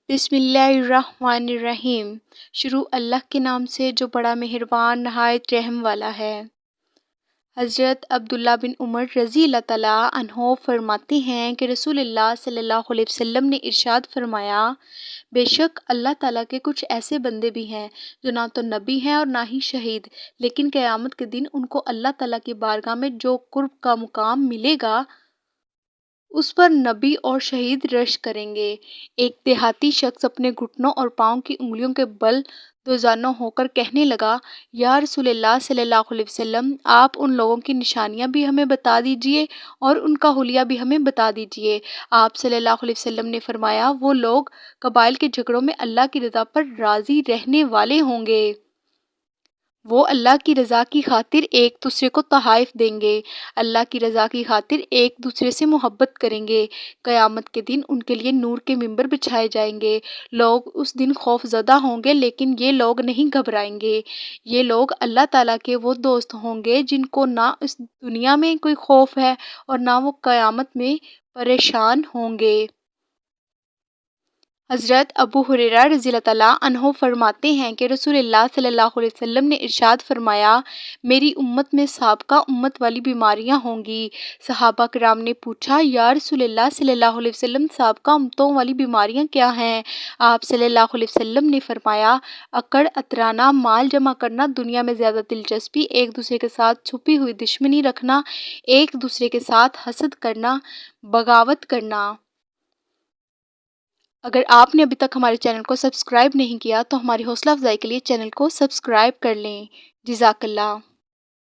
بسم اللہ الرحمن الرحیم۔ شروع اللہ کے نام سے جو بڑا مہربان نہایت رحم والا ہے۔ حضرت عبداللہ بن عمر رضی اللہ تعالیٰ عنہ فرماتے ہیں کہ رسول اللہ صلی اللہ علیہ وسلم نے ارشاد فرمایا، بے شک اللہ تعالیٰ کے کچھ ایسے بندے بھی ہیں جو نہ تو نبی ہیں اور نہ ہی شہید، لیکن قیامت کے دن ان کو اللہ تعالیٰ کی بارگاہ میں جو قرب کا مقام ملے گا اس پر نبی اور شہید رشک کریں گے۔ ایک دیہاتی شخص اپنے گھٹنوں اور پاؤں کی انگلیوں کے بل دوزانوں ہو کر کہنے لگا، یا رسول اللہ صلی اللہ علیہ وسلم، آپ ان لوگوں کی نشانیاں بھی ہمیں بتا دیجئے اور ان کا حلیہ بھی ہمیں بتا دیجئے۔ آپ صلی اللہ علیہ وسلم نے فرمایا، وہ لوگ قبائل کے جھگڑوں میں اللہ کی رضا پر راضی رہنے والے ہوں گے۔ وہ اللہ کی رضا کی خاطر ایک دوسرے کو تحائف دیں گے، اللہ کی رضا کی خاطر ایک دوسرے سے محبت کریں گے۔ قیامت کے دن ان کے لیے نور کے ممبر بچھائے جائیں گے۔ لوگ اس دن خوف زدہ ہوں گے لیکن یہ لوگ نہیں گھبرائیں گے۔ یہ لوگ اللہ تعالیٰ کے وہ دوست ہوں گے جن کو نہ اس دنیا میں کوئی خوف ہے اور نہ وہ قیامت میں پریشان ہوں گے۔ حضرت ابو ہریرہ رضی اللہ تعالیٰ عنہ فرماتے ہیں کہ رسول اللہ صلی اللہ علیہ وسلم نے ارشاد فرمایا، میری امت میں سابقہ امت والی بیماریاں ہوں گی۔ صحابہ کرام نے پوچھا، یا رسول اللہ صلی اللہ علیہ وسلم، سابقہ امتوں والی بیماریاں کیا ہیں؟ آپ صلی اللہ علیہ وسلم نے فرمایا، اکڑ اترانا، مال جمع کرنا، دنیا میں زیادہ دلچسپی، ایک دوسرے کے ساتھ چھپی ہوئی دشمنی رکھنا، ایک دوسرے کے ساتھ حسد کرنا، بغاوت کرنا۔ اگر آپ نے ابھی تک ہمارے چینل کو سبسکرائب نہیں کیا تو ہماری حوصلہ افزائی کے لیے چینل کو سبسکرائب کر لیں۔ جزاک اللہ۔